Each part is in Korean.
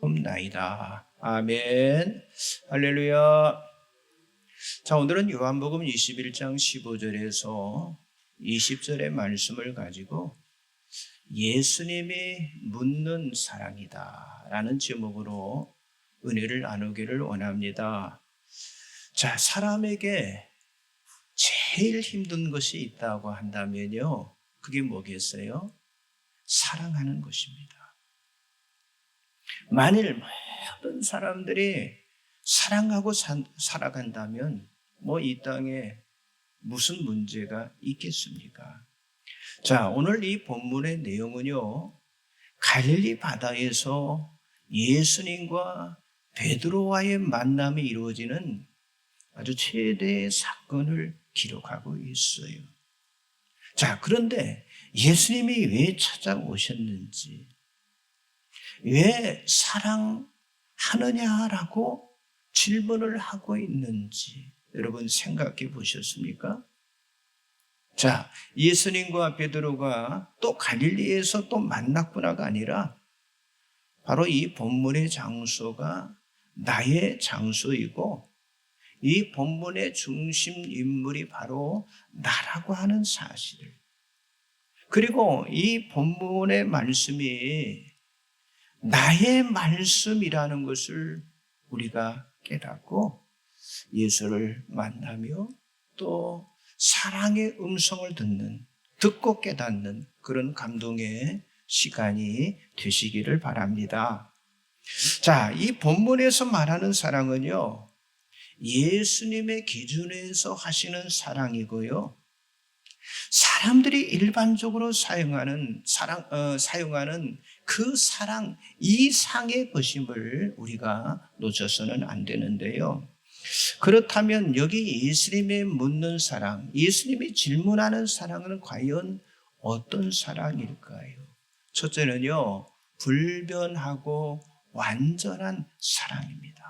없나이다. 아멘. 할렐루야. 자, 오늘은 요한복음 21장 15절에서 20절의 말씀을 가지고 예수님이 묻는 사랑이다 라는 제목으로 은혜를 나누기를 원합니다. 자, 사람에게 제일 힘든 것이 있다고 한다면요, 그게 뭐겠어요? 사랑하는 것입니다. 만일 모든 사람들이 사랑하고 살아간다면 이 땅에 무슨 문제가 있겠습니까? 자, 오늘 이 본문의 내용은요, 갈릴리 바다에서 예수님과 베드로와의 만남이 이루어지는 아주 최대의 사건을 기록하고 있어요. 자, 그런데 예수님이 왜 찾아오셨는지, 왜 사랑하느냐라고 질문을 하고 있는지 여러분 생각해 보셨습니까? 자, 예수님과 베드로가 또 갈릴리에서 또 만났구나가 아니라 바로 이 본문의 장소가 나의 장소이고 이 본문의 중심 인물이 바로 나라고 하는 사실을, 그리고 이 본문의 말씀이 나의 말씀이라는 것을 우리가 깨닫고 예수를 만나며 또 사랑의 음성을 듣고 깨닫는 그런 감동의 시간이 되시기를 바랍니다. 자, 이 본문에서 말하는 사랑은요, 예수님의 기준에서 하시는 사랑이고요, 사람들이 일반적으로 사용하는 그 사랑 이상의 것임을 우리가 놓쳐서는 안 되는데요. 그렇다면 여기 예수님이 묻는 사랑, 예수님이 질문하는 사랑은 과연 어떤 사랑일까요? 첫째는요, 불변하고 완전한 사랑입니다.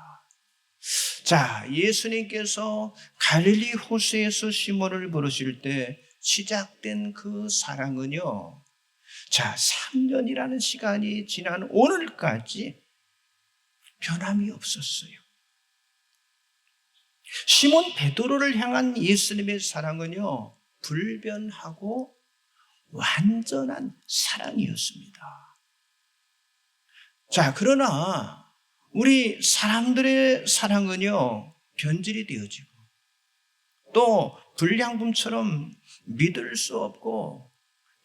자, 예수님께서 갈릴리 호수에서 시몬을 부르실 때 시작된 그 사랑은요, 자, 3년이라는 시간이 지난 오늘까지 변함이 없었어요. 시몬 베드로를 향한 예수님의 사랑은요, 불변하고 완전한 사랑이었습니다. 자, 그러나 우리 사람들의 사랑은요, 변질이 되어지고 또 불량품처럼 믿을 수 없고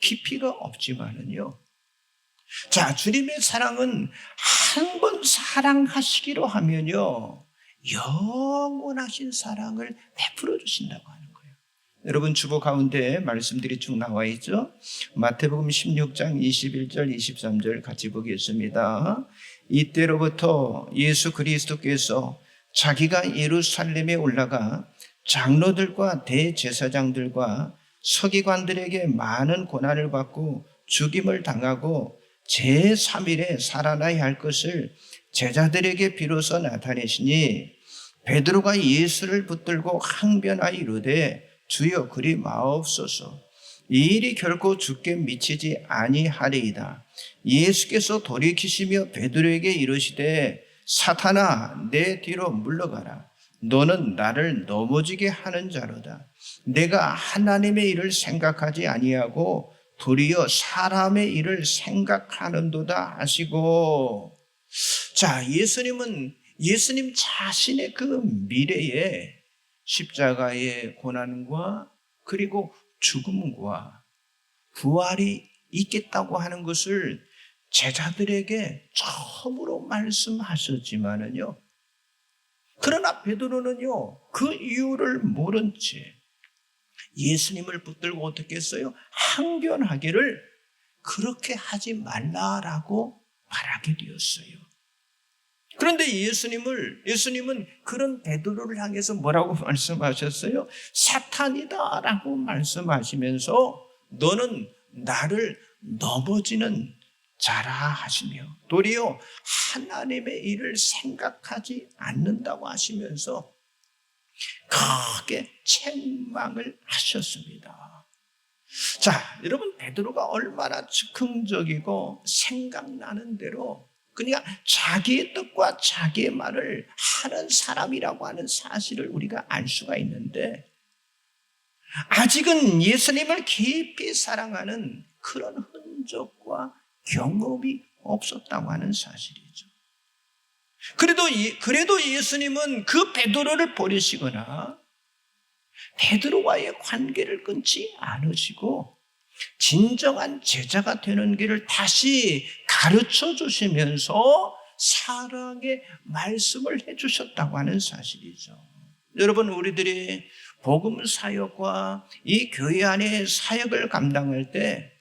깊이가 없지만은요, 자, 주님의 사랑은 한 번 사랑하시기로 하면요, 영원하신 사랑을 베풀어 주신다고 하는 거예요. 여러분 주보 가운데 말씀들이 쭉 나와 있죠. 마태복음 16장 21절 23절 같이 보겠습니다. 이때로부터 예수 그리스도께서 자기가 예루살렘에 올라가 장로들과 대제사장들과 서기관들에게 많은 고난을 받고 죽임을 당하고 제3일에 살아나야 할 것을 제자들에게 비로소 나타내시니 베드로가 예수를 붙들고 항변하여 이르되 주여 그리 마옵소서, 이 일이 결코 주께 미치지 아니하리이다. 예수께서 돌이키시며 베드로에게 이르시되 사탄아 내 뒤로 물러가라. 너는 나를 넘어지게 하는 자로다. 내가 하나님의 일을 생각하지 아니하고 도리어 사람의 일을 생각하는도다 하시고, 자, 예수님 자신의 그 미래에 십자가의 고난과 그리고 죽음과 부활이 있겠다고 하는 것을 제자들에게 처음으로 말씀하셨지만은요, 그러나 베드로는요, 그 이유를 모른 채 예수님을 붙들고 어떻게 했어요? 항변하기를 그렇게 하지 말라라고 말하게 되었어요. 그런데 예수님은 그런 베드로를 향해서 뭐라고 말씀하셨어요? 사탄이다라고 말씀하시면서 너는 나를 넘어지는 자라 하시며 도리어 하나님의 일을 생각하지 않는다고 하시면서 크게 책망을 하셨습니다. 자, 여러분 베드로가 얼마나 즉흥적이고 생각나는 대로 그러니까 자기의 뜻과 자기의 말을 하는 사람이라고 하는 사실을 우리가 알 수가 있는데, 아직은 예수님을 깊이 사랑하는 그런 흔적과 경험이 없었다고 하는 사실이죠. 그래도 예수님은 그 베드로를 버리시거나 베드로와의 관계를 끊지 않으시고 진정한 제자가 되는 길을 다시 가르쳐 주시면서 사랑의 말씀을 해주셨다고 하는 사실이죠. 여러분, 우리들이 복음 사역과 이 교회 안의 사역을 감당할 때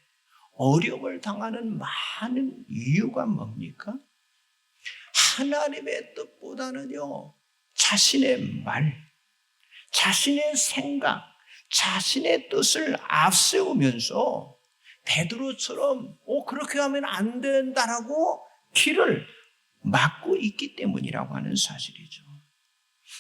어려움을 당하는 많은 이유가 뭡니까? 하나님의 뜻보다는요, 자신의 말, 자신의 생각, 자신의 뜻을 앞세우면서 베드로처럼 그렇게 하면 안 된다라고 길을 막고 있기 때문이라고 하는 사실이죠.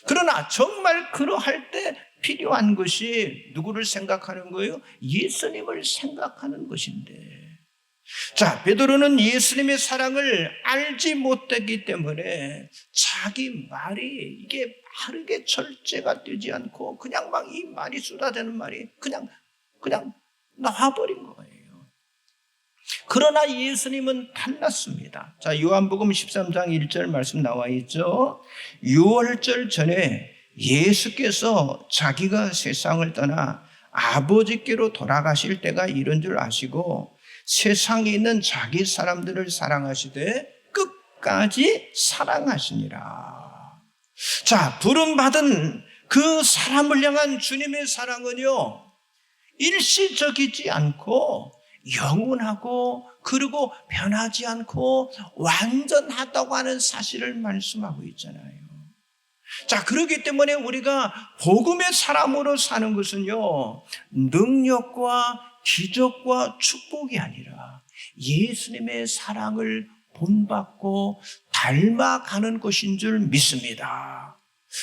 그러나 정말 그러할 때 필요한 것이 누구를 생각하는 거예요? 예수님을 생각하는 것인데, 자, 베드로는 예수님의 사랑을 알지 못했기 때문에 자기 말이 이게 바르게 절제가 되지 않고 그냥 막 이 말이 쏟아지는 말이 그냥 나와버린 거예요. 그러나 예수님은 달랐습니다. 자, 요한복음 13장 1절 말씀 나와 있죠. 6월절 전에 예수께서 자기가 세상을 떠나 아버지께로 돌아가실 때가 이른 줄 아시고 세상에 있는 자기 사람들을 사랑하시되 끝까지 사랑하시니라. 자, 부름받은 그 사람을 향한 주님의 사랑은요, 일시적이지 않고 영원하고 그리고 변하지 않고 완전하다고 하는 사실을 말씀하고 있잖아요. 자, 그렇기 때문에 우리가 복음의 사람으로 사는 것은요, 능력과 기적과 축복이 아니라 예수님의 사랑을 본받고 닮아가는 것인 줄 믿습니다.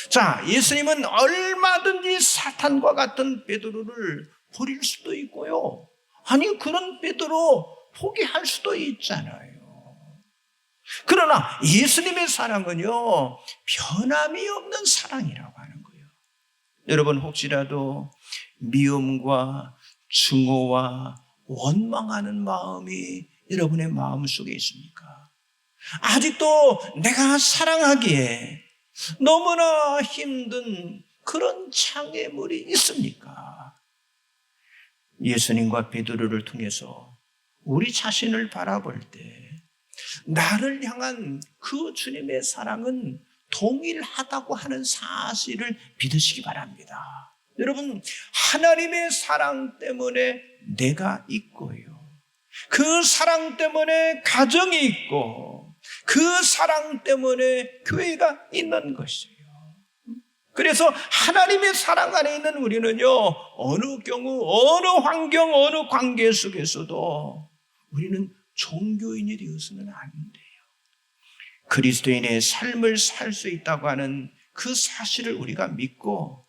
자, 예수님은 얼마든지 사탄과 같은 베드로를 버릴 수도 있고요, 아니 그런 베드로 포기할 수도 있잖아요. 그러나 예수님의 사랑은요, 변함이 없는 사랑이라고 하는 거예요. 여러분, 혹시라도 미움과 증오와 원망하는 마음이 여러분의 마음속에 있습니까? 아직도 내가 사랑하기에 너무나 힘든 그런 장애물이 있습니까? 예수님과 베드로를 통해서 우리 자신을 바라볼 때 나를 향한 그 주님의 사랑은 동일하다고 하는 사실을 믿으시기 바랍니다. 여러분, 하나님의 사랑 때문에 내가 있고요, 그 사랑 때문에 가정이 있고, 그 사랑 때문에 교회가 있는 것이에요. 그래서 하나님의 사랑 안에 있는 우리는요, 어느 경우, 어느 환경, 어느 관계 속에서도 우리는 종교인이 되어서는 안 돼요. 그리스도인의 삶을 살 수 있다고 하는 그 사실을 우리가 믿고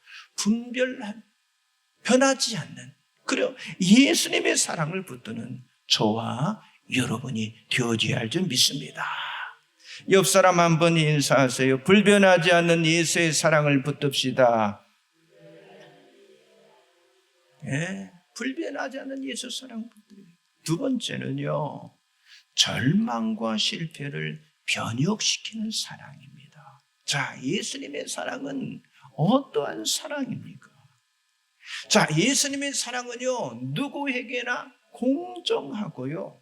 변하지 않는, 그리고 예수님의 사랑을 붙드는 저와 여러분이 되어져야 할 줄 믿습니다. 옆 사람 한번 인사하세요. 불변하지 않는 예수의 사랑을 붙듭시다. 예, 불변하지 않는 예수 사랑 붙들어요. 두 번째는요, 절망과 실패를 변혁시키는 사랑입니다. 자, 예수님의 사랑은 어떠한 사랑입니까? 자, 예수님의 사랑은요, 누구에게나 공정하고요,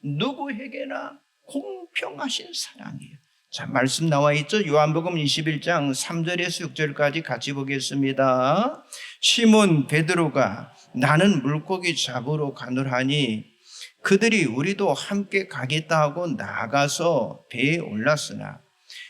누구에게나 공평하신 사랑이에요. 자, 말씀 나와 있죠. 요한복음 21장 3절에서 6절까지 같이 보겠습니다. 시몬 베드로가 나는 물고기 잡으러 가노라니 그들이 우리도 함께 가겠다 하고 나가서 배에 올랐으나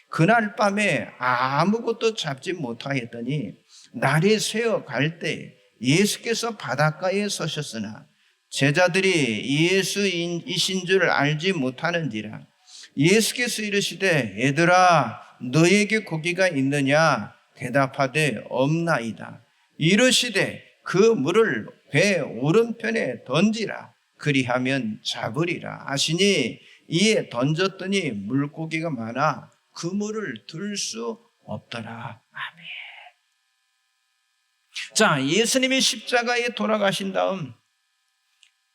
그날 밤에 아무것도 잡지 못하였더니 날이 새어 갈 때 예수께서 바닷가에 서셨으나 제자들이 예수이신 줄 알지 못하는지라. 예수께서 이르시되 얘들아 너에게 고기가 있느냐 대답하되 없나이다. 이르시되 그 물을 배 오른편에 던지라 그리하면 잡으리라 하시니 이에 던졌더니 물고기가 많아 그물을 들 수 없더라. 아멘. 자, 예수님이 십자가에 돌아가신 다음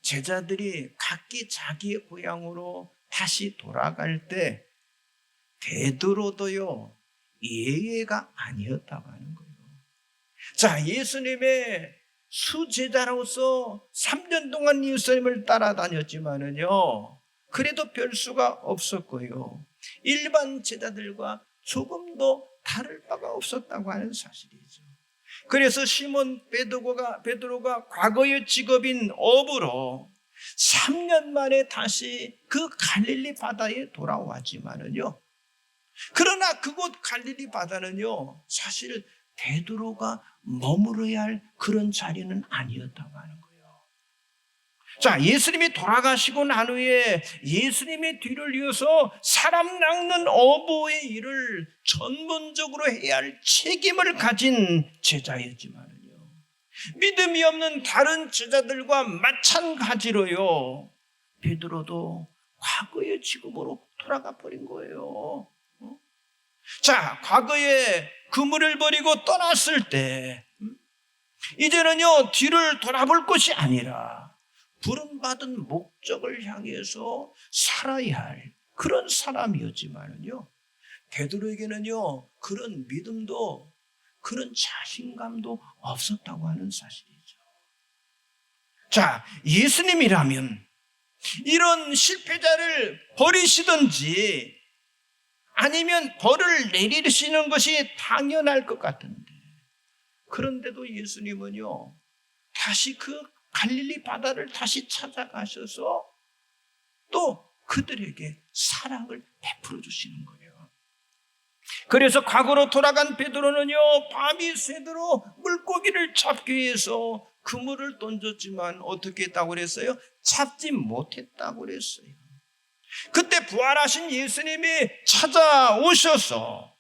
제자들이 각기 자기의 고향으로 다시 돌아갈 때 베드로도요 예외가 아니었다고 하는 거예요. 자, 예수님의 수제자로서 3년 동안 예수님을 따라다녔지만은요 그래도 별 수가 없었고요 일반 제자들과 조금도 다를 바가 없었다고 하는 사실이죠. 그래서 시몬 베드로가 과거의 직업인 어부로 3년 만에 다시 그 갈릴리 바다에 돌아왔지만은요 그러나 그곳 갈릴리 바다는요 사실 베드로가 머무러야 할 그런 자리는 아니었다고 하는 거예요. 자, 예수님이 돌아가시고 난 후에 예수님의 뒤를 이어서 사람 낚는 어부의 일을 전문적으로 해야 할 책임을 가진 제자였지만요 믿음이 없는 다른 제자들과 마찬가지로요 베드로도 과거의 직업으로 돌아가 버린 거예요. 자, 과거에 그물을 버리고 떠났을 때 이제는요 뒤를 돌아볼 것이 아니라 부름받은 목적을 향해서 살아야 할 그런 사람이었지만은요 베드로에게는요 그런 믿음도 그런 자신감도 없었다고 하는 사실이죠. 자, 예수님이라면 이런 실패자를 버리시든지 아니면 벌을 내리시는 것이 당연할 것 같은데 그런데도 예수님은요 다시 그 갈릴리 바다를 다시 찾아가셔서 또 그들에게 사랑을 베풀어 주시는 거예요. 그래서 과거로 돌아간 베드로는요 밤이 새도록 물고기를 잡기 위해서 그물을 던졌지만 어떻게 했다고 그랬어요? 잡지 못했다고 그랬어요. 그때 부활하신 예수님이 찾아오셔서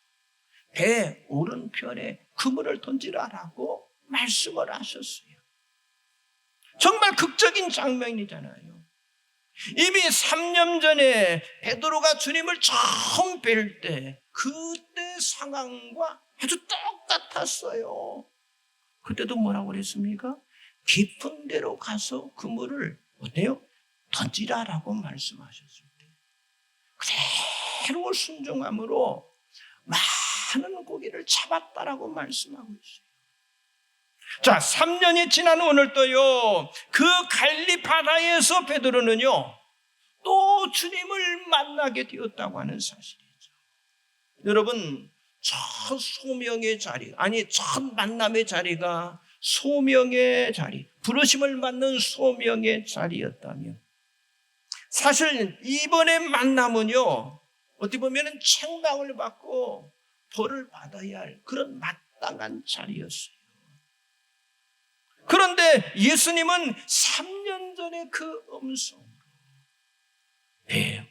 배 오른편에 그물을 던지라라고 말씀을 하셨어요. 정말 극적인 장면이잖아요. 이미 3년 전에 베드로가 주님을 처음 뵐 때 그때 상황과 아주 똑같았어요. 그때도 뭐라고 그랬습니까? 깊은 데로 가서 그물을 어때요? 던지라라고 말씀하셨을 때 그대로 순종함으로 많은 고기를 잡았다라고 말씀하고 있어요. 자, 3년이 지난 오늘도요 그 갈릴리 바다에서 베드로는요 또 주님을 만나게 되었다고 하는 사실이죠. 여러분, 첫 소명의 자리, 아니 첫 만남의 자리가 소명의 자리, 부르심을 받는 소명의 자리였다면 사실 이번의 만남은요 어떻게 보면 책망을 받고 벌을 받아야 할 그런 마땅한 자리였어요. 그런데 예수님은 3년 전에 그 음성으로 배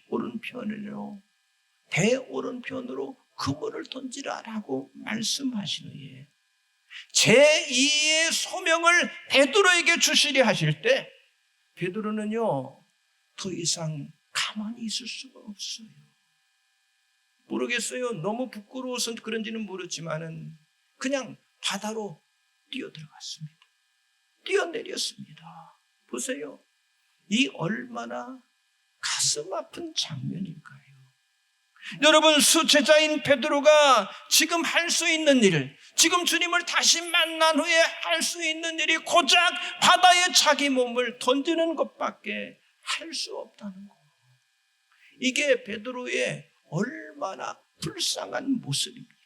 오른편으로 그물을 던지라라고 말씀하신 후에 제2의 소명을 베드로에게 주시려 하실 때 베드로는요 더 이상 가만히 있을 수가 없어요. 모르겠어요. 너무 부끄러워서 그런지는 모르지만은 그냥 바다로 뛰어들어갔습니다. 뛰어내렸습니다. 보세요. 이 얼마나 가슴 아픈 장면일까요? 여러분, 수제자인 베드로가 지금 할 수 있는 일, 지금 주님을 다시 만난 후에 할 수 있는 일이 고작 바다에 자기 몸을 던지는 것밖에 할 수 없다는 거. 이게 베드로의 얼마나 불쌍한 모습입니까?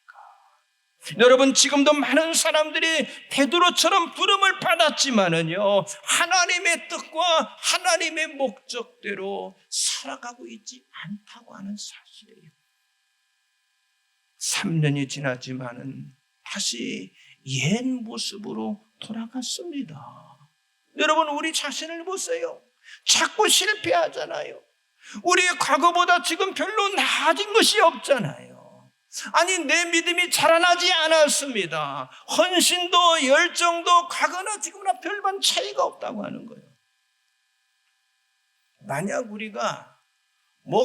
여러분, 지금도 많은 사람들이 베드로처럼 부름을 받았지만은요 하나님의 뜻과 하나님의 목적대로 살아가고 있지 않다고 하는 사실이에요. 3년이 지났지만은 다시 옛 모습으로 돌아갔습니다. 여러분, 우리 자신을 보세요. 자꾸 실패하잖아요. 우리의 과거보다 지금 별로 나아진 것이 없잖아요. 아니, 내 믿음이 자라나지 않았습니다. 헌신도 열정도 과거나 지금이나 별반 차이가 없다고 하는 거예요. 만약 우리가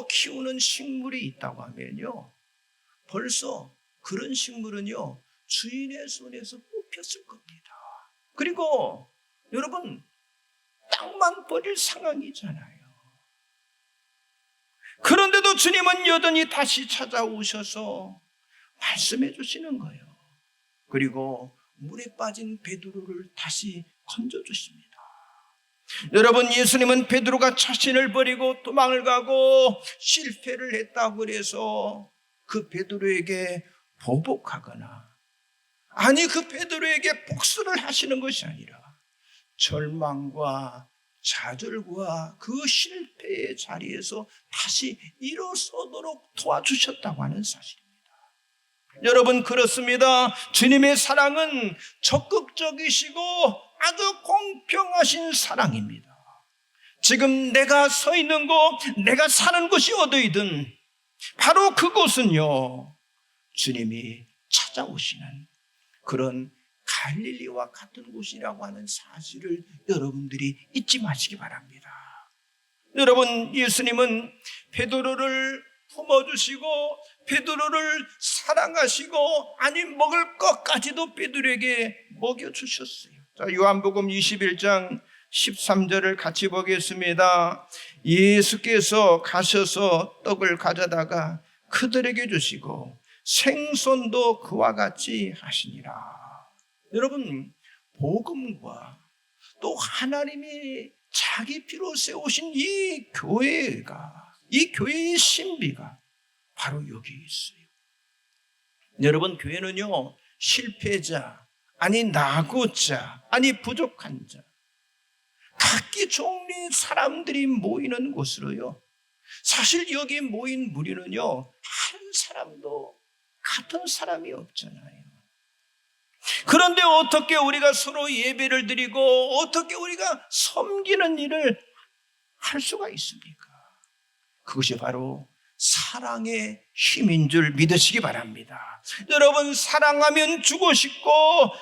키우는 식물이 있다고 하면요, 벌써 그런 식물은요, 주인의 손에서 뽑혔을 겁니다. 그리고 여러분, 땅만 버릴 상황이잖아요. 그런데도 주님은 여전히 다시 찾아오셔서 말씀해 주시는 거예요. 그리고 물에 빠진 베드로를 다시 건져주십니다. 여러분, 예수님은 베드로가 자신을 버리고 도망을 가고 실패를 했다고 해서 그 베드로에게 보복하거나, 아니 그 베드로에게 복수를 하시는 것이 아니라 절망과 좌절과 그 실패의 자리에서 다시 일어서도록 도와주셨다고 하는 사실입니다. 여러분, 그렇습니다. 주님의 사랑은 적극적이시고 아주 공평하신 사랑입니다. 지금 내가 서 있는 곳, 내가 사는 곳이 어디이든 바로 그곳은요, 주님이 찾아오시는 그런 갈릴리와 같은 곳이라고 하는 사실을 여러분들이 잊지 마시기 바랍니다. 여러분, 예수님은 베드로를 품어주시고 베드로를 사랑하시고, 아니 먹을 것까지도 베드로에게 먹여주셨어요. 자, 요한복음 21장 13절을 같이 보겠습니다. 예수께서 가셔서 떡을 가져다가 그들에게 주시고 생선도 그와 같이 하시니라. 여러분, 복음과 또 하나님이 자기 피로 세우신 이 교회가, 이 교회의 신비가 바로 여기 있어요. 여러분, 교회는요, 실패자, 아니 낙오자, 아니 부족한 자, 각기 종류의 사람들이 모이는 곳으로요, 사실 여기 모인 무리는요, 한 사람도 같은 사람이 없잖아요. 그런데 어떻게 우리가 서로 예배를 드리고 어떻게 우리가 섬기는 일을 할 수가 있습니까? 그것이 바로 사랑의 힘인 줄 믿으시기 바랍니다. 여러분, 사랑하면 주고 싶고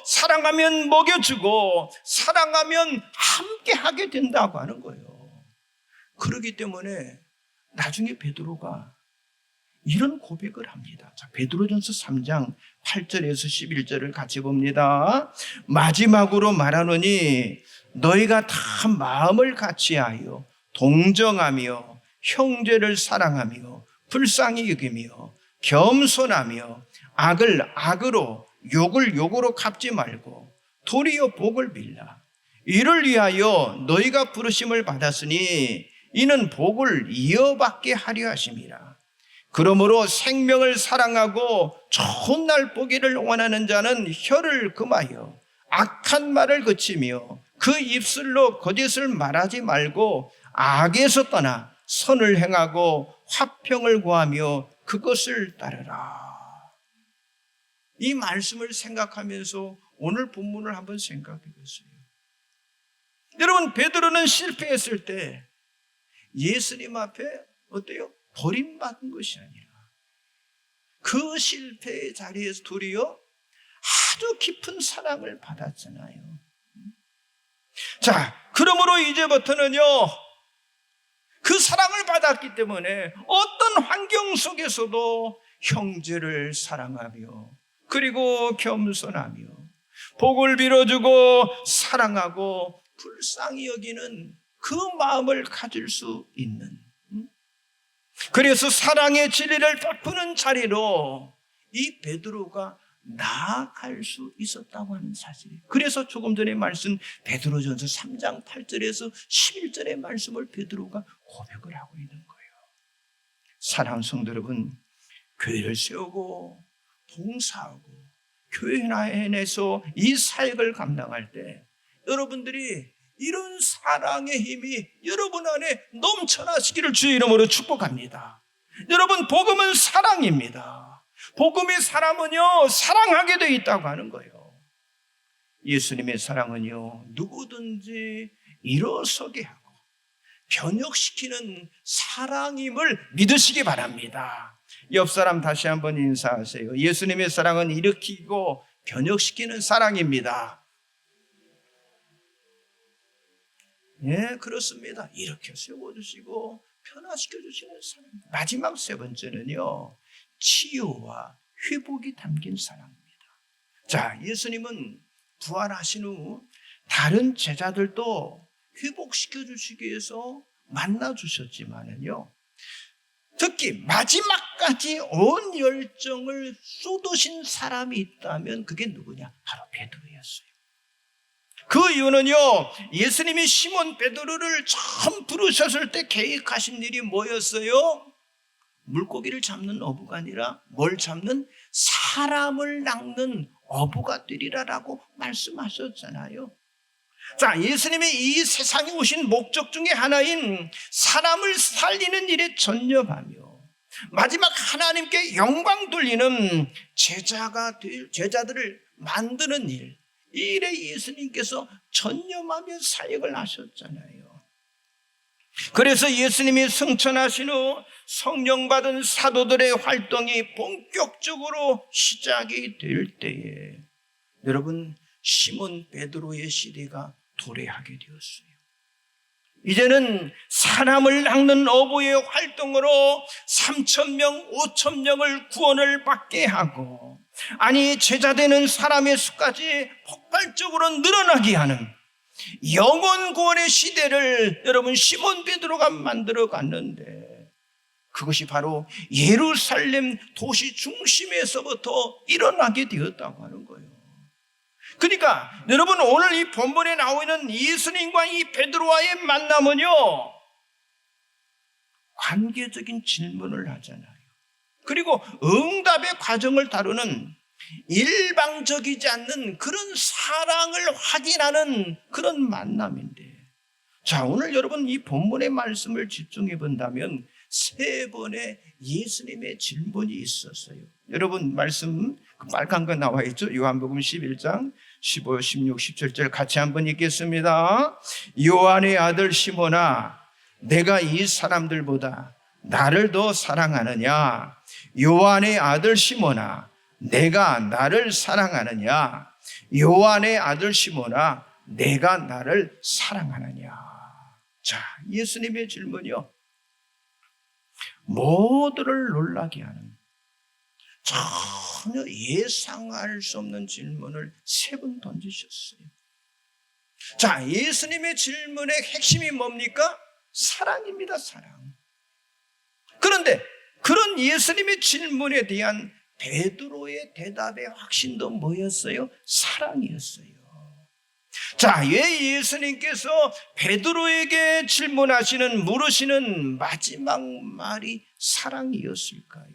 사랑하면 먹여주고 사랑하면 함께 하게 된다고 하는 거예요. 그렇기 때문에 나중에 베드로가 이런 고백을 합니다. 자, 베드로전서 3장 8절에서 11절을 같이 봅니다. 마지막으로 말하노니 너희가 다 마음을 같이하여 동정하며 형제를 사랑하며 불쌍히 여기며 겸손하며 악을 악으로 욕을 욕으로 갚지 말고 도리어 복을 빌라. 이를 위하여 너희가 부르심을 받았으니 이는 복을 이어받게 하려 하심이라. 그러므로 생명을 사랑하고 좋은 날 보기를 원하는 자는 혀를 금하여 악한 말을 그치며 그 입술로 거짓을 말하지 말고 악에서 떠나 선을 행하고 화평을 구하며 그것을 따르라. 이 말씀을 생각하면서 오늘 본문을 한번 생각해 보세요. 여러분, 베드로는 실패했을 때 예수님 앞에 어때요? 버림받은 것이 아니라 그 실패의 자리에서 둘이요 아주 깊은 사랑을 받았잖아요. 자, 그러므로 이제부터는요, 그 사랑을 받았기 때문에 어떤 환경 속에서도 형제를 사랑하며 그리고 겸손하며 복을 빌어주고 사랑하고 불쌍히 여기는 그 마음을 가질 수 있는, 그래서 사랑의 진리를 베푸는 자리로 이 베드로가 나아갈 수 있었다고 하는 사실이에요. 그래서 조금 전에 말씀 베드로전서 3장 8절에서 11절의 말씀을 베드로가 고백을 하고 있는 거예요. 사랑하는 성도 여러분, 교회를 세우고 봉사하고 교회 안에서 이 사역을 감당할 때 여러분들이 이런 사랑의 힘이 여러분 안에 넘쳐나시기를 주의 이름으로 축복합니다. 여러분, 복음은 사랑입니다. 복음의 사람은요, 사랑하게 되어 있다고 하는 거예요. 예수님의 사랑은요, 누구든지 일어서게 하고 변혁시키는 사랑임을 믿으시기 바랍니다. 옆 사람 다시 한번 인사하세요. 예수님의 사랑은 일으키고 변혁시키는 사랑입니다. 예, 그렇습니다. 이렇게 세워주시고 변화시켜 주시는 사랑. 마지막 세 번째는요, 치유와 회복이 담긴 사랑입니다. 자, 예수님은 부활하신 후 다른 제자들도 회복시켜 주시기 위해서 만나 주셨지만은요, 특히 마지막까지 온 열정을 쏟으신 사람이 있다면 그게 누구냐? 바로 베드로였어요. 그 이유는요, 예수님이 시몬 베드로를 처음 부르셨을 때 계획하신 일이 뭐였어요? 물고기를 잡는 어부가 아니라 뭘 잡는? 사람을 낚는 어부가 되리라라고 말씀하셨잖아요. 자, 예수님이 이 세상에 오신 목적 중에 하나인 사람을 살리는 일에 전념하며 마지막 하나님께 영광 돌리는 제자들을 만드는 일, 이 일에 예수님께서 전념하며 사역을 하셨잖아요. 그래서 예수님이 승천하신 후 성령 받은 사도들의 활동이 본격적으로 시작이 될 때에 여러분, 시몬 베드로의 시대가 도래하게 되었어요. 이제는 사람을 낚는 어부의 활동으로 3,000명, 5,000명을 구원을 받게 하고, 아니 제자되는 사람의 수까지 폭발적으로 늘어나게 하는 영혼 구원의 시대를 여러분 시몬 베드로가 만들어 갔는데, 그것이 바로 예루살렘 도시 중심에서부터 일어나게 되었다고 하는 거예요. 그러니까 여러분, 오늘 이 본문에 나오고 있는 예수님과 이 베드로와의 만남은요, 관계적인 질문을 하잖아요. 그리고 응답의 과정을 다루는 일방적이지 않는 그런 사랑을 확인하는 그런 만남인데, 자, 오늘 여러분 이 본문의 말씀을 집중해 본다면 세 번의 예수님의 질문이 있었어요. 여러분 말씀 빨간 거 나와 있죠? 요한복음 11장 15, 16, 17절 같이 한번 읽겠습니다. 요한의 아들 시몬아, 내가 이 사람들보다 나를 더 사랑하느냐? 요한의 아들 시몬아, 내가 나를 사랑하느냐? 요한의 아들 시몬아, 내가 나를 사랑하느냐? 자, 예수님의 질문이요, 모두를 놀라게 하는, 전혀 예상할 수 없는 질문을 세 번 던지셨어요. 자, 예수님의 질문의 핵심이 뭡니까? 사랑입니다, 사랑. 그런데 그런 예수님의 질문에 대한 베드로의 대답의 확신도 뭐였어요? 사랑이었어요. 자, 왜 예수님께서 베드로에게 질문하시는, 물으시는 마지막 말이 사랑이었을까요?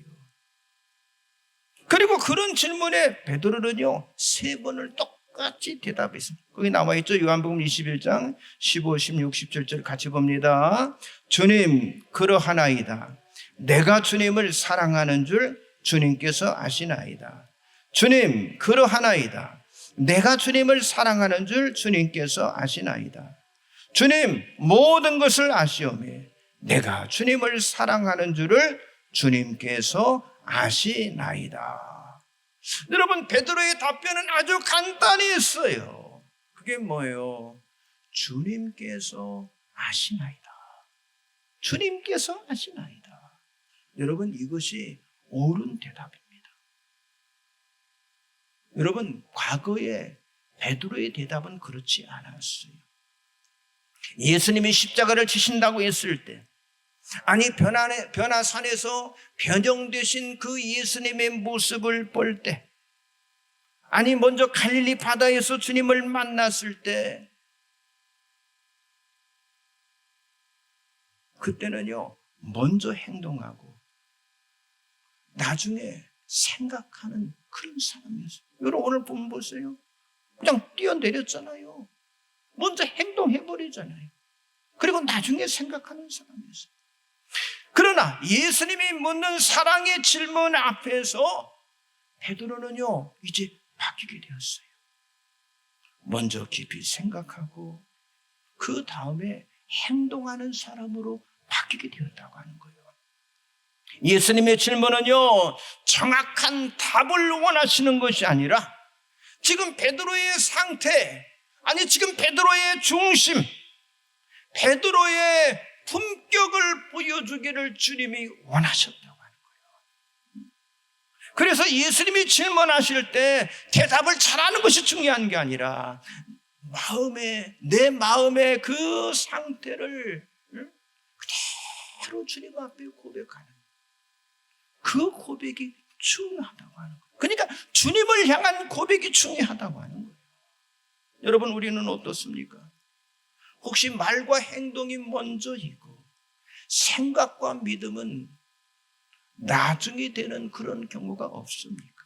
그리고 그런 질문에 베드로는요, 세 번을 똑같이 대답했습니다. 거기 나와 있죠? 요한복음 21장 15, 16, 17절 같이 봅니다. 주님, 그러하나이다. 내가 주님을 사랑하는 줄 주님께서 아시나이다. 주님, 그러하나이다. 내가 주님을 사랑하는 줄 주님께서 아시나이다. 주님, 모든 것을 아시오매 내가 주님을 사랑하는 줄을 주님께서 아시나이다. 여러분, 베드로의 답변은 아주 간단했어요. 그게 뭐예요? 주님께서 아시나이다. 주님께서 아시나이다. 여러분, 이것이 옳은 대답입니다. 여러분, 과거에 베드로의 대답은 그렇지 않았어요. 예수님이 십자가를 지신다고 했을 때, 아니 변화산에서 변형되신 그 예수님의 모습을 볼 때, 아니 먼저 갈릴리 바다에서 주님을 만났을 때, 그때는요 먼저 행동하고 나중에 생각하는 그런 사람이었어요. 여러분, 오늘 보면 보세요. 그냥 뛰어내렸잖아요. 먼저 행동해버리잖아요. 그리고 나중에 생각하는 사람이었어요. 그러나 예수님이 묻는 사랑의 질문 앞에서 베드로는요 이제 바뀌게 되었어요. 먼저 깊이 생각하고 그 다음에 행동하는 사람으로 바뀌게 되었다고 하는 거예요. 예수님의 질문은요 정확한 답을 원하시는 것이 아니라 지금 베드로의 상태, 아니 지금 베드로의 중심, 베드로의 품격을 보여주기를 주님이 원하셨다고 하는 거예요. 그래서 예수님이 질문하실 때 대답을 잘하는 것이 중요한 게 아니라 내 마음의 그 상태를 그대로 주님 앞에 고백하는 그 고백이 중요하다고 하는 거예요. 그러니까 주님을 향한 고백이 중요하다고 하는 거예요. 여러분, 우리는 어떻습니까? 혹시 말과 행동이 먼저이고 생각과 믿음은 나중에 되는 그런 경우가 없습니까?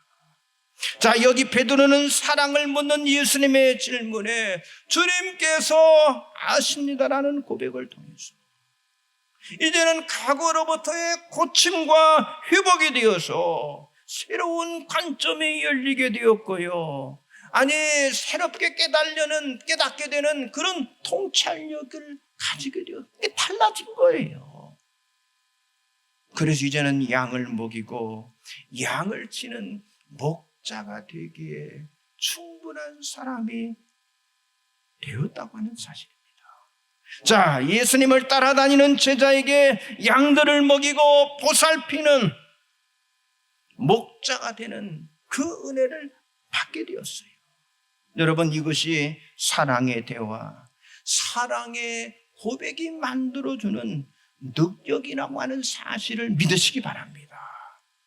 자, 여기 베드로는 사랑을 묻는 예수님의 질문에 주님께서 아십니다라는 고백을 통해서 이제는 과거로부터의 고침과 회복이 되어서 새로운 관점이 열리게 되었고요. 아니, 새롭게 깨닫게 되는 그런 통찰력을 가지게 되어 달라진 거예요. 그래서 이제는 양을 먹이고 양을 치는 목자가 되기에 충분한 사람이 되었다고 하는 사실입니다. 자, 예수님을 따라다니는 제자에게 양들을 먹이고 보살피는 목자가 되는 그 은혜를 받게 되었어요. 여러분, 이것이 사랑의 대화, 사랑의 고백이 만들어주는 능력이라고 하는 사실을 믿으시기 바랍니다.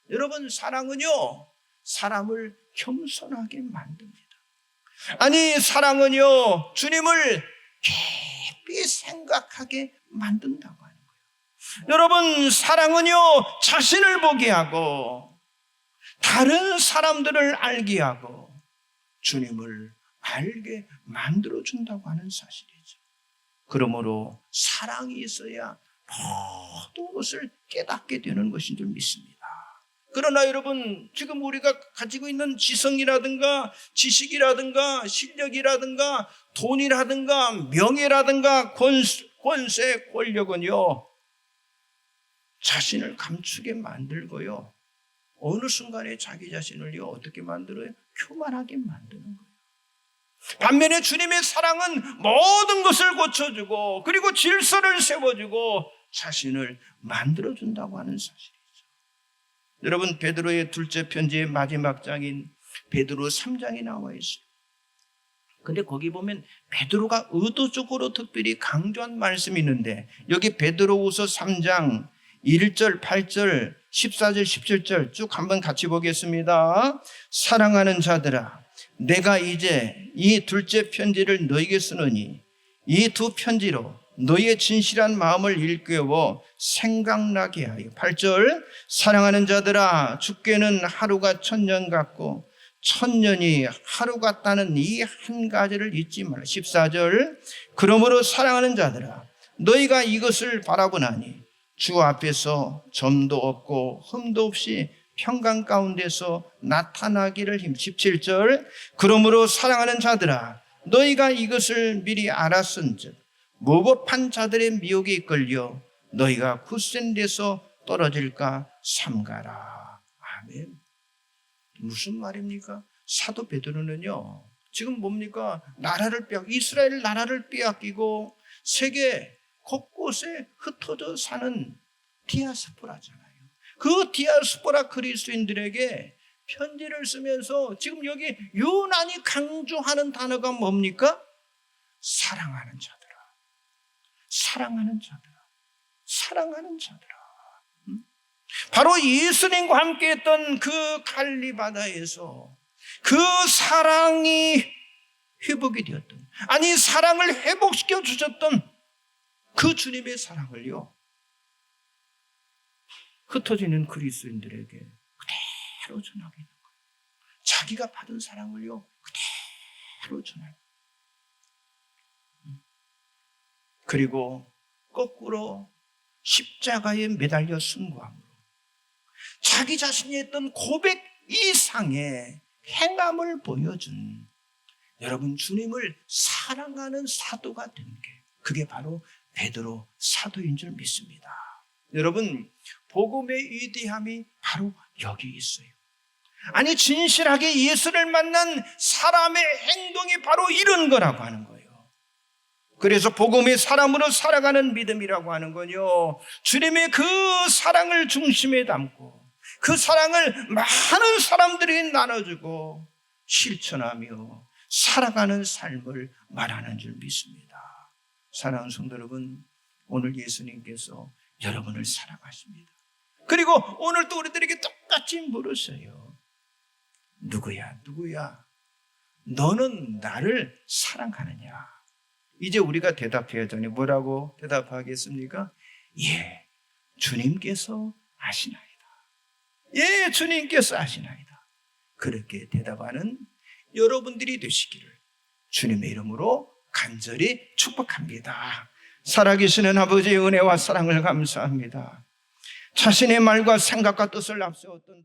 여러분, 사랑은요, 사람을 겸손하게 만듭니다. 아니, 사랑은요, 주님을 깊이 생각하게 만든다고 하는 거예요. 여러분, 사랑은요, 자신을 보게 하고 다른 사람들을 알게 하고 주님을 알게 만들어준다고 하는 사실이죠. 그러므로 사랑이 있어야 모든 것을 깨닫게 되는 것인 줄 믿습니다. 그러나 여러분, 지금 우리가 가지고 있는 지성이라든가 지식이라든가 실력이라든가 돈이라든가 명예라든가 권세, 권력은요, 자신을 감추게 만들고요, 어느 순간에 자기 자신을요, 어떻게 만들어요? 교만하게 만드는 거예요. 반면에 주님의 사랑은 모든 것을 고쳐주고 그리고 질서를 세워주고 자신을 만들어준다고 하는 사실이죠. 여러분, 베드로의 둘째 편지의 마지막 장인 베드로 3장이 나와 있어요. 근데 거기 보면 베드로가 의도적으로 특별히 강조한 말씀이 있는데, 여기 베드로후서 3장 1절, 8절, 14절, 17절 쭉 한번 같이 보겠습니다. 사랑하는 자들아, 내가 이제 이 둘째 편지를 너에게 쓰느니 이 두 편지로 너희의 진실한 마음을 일깨워 생각나게 하여. 8절, 사랑하는 자들아, 주께는 하루가 1000년 같고 1000년이 하루 같다는 이 한 가지를 잊지 말라. 14절, 그러므로 사랑하는 자들아, 너희가 이것을 바라보나니 주 앞에서 점도 없고 흠도 없이 평강 가운데서 나타나기를 힘. 17절, 그러므로 사랑하는 자들아, 너희가 이것을 미리 알았은즉 무법한 자들의 미혹에 이끌려 너희가 굳센 데서 떨어질까 삼가라. 아멘. 무슨 말입니까? 사도 베드로는요, 지금 뭡니까? 이스라엘 나라를 빼앗기고 세계 곳곳에 흩어져 사는 디아스포라잖아요. 그 디아스포라 그리스도인들에게 편지를 쓰면서 지금 여기 유난히 강조하는 단어가 뭡니까? 사랑하는 자들아, 사랑하는 자들아, 사랑하는 자들아. 바로 예수님과 함께 했던 그 갈리 바다에서 그 사랑이 회복이 되었던, 아니 사랑을 회복시켜 주셨던 그 주님의 사랑을요, 흩어지는 그리스도인들에게 그대로 전하게 되는 거예요. 자기가 받은 사랑을요, 그대로 전하게. 그리고 거꾸로 십자가에 매달려 순고함으로 자기 자신이 했던 고백 이상의 행함을 보여준, 여러분, 주님을 사랑하는 사도가 된 게, 그게 바로 베드로 사도인 줄 믿습니다. 여러분, 복음의 위대함이 바로 여기 있어요. 아니, 진실하게 예수를 만난 사람의 행동이 바로 이런 거라고 하는 거예요. 그래서 복음이 사람으로 살아가는 믿음이라고 하는 건요, 주님의 그 사랑을 중심에 담고 그 사랑을 많은 사람들이 나눠주고 실천하며 살아가는 삶을 말하는 줄 믿습니다. 사랑하는 성도 여러분, 오늘 예수님께서 여러분을 사랑하십니다. 그리고 오늘 또 우리들에게 똑같이 물으세요. 누구야? 너는 나를 사랑하느냐? 이제 우리가 대답해야 되니 뭐라고 대답하겠습니까? 예, 주님께서 아시나이다. 예, 주님께서 아시나이다. 그렇게 대답하는 여러분들이 되시기를 주님의 이름으로 간절히 축복합니다. 살아계시는 아버지의 은혜와 사랑을 감사합니다. 자신의 말과 생각과 뜻을 앞세웠던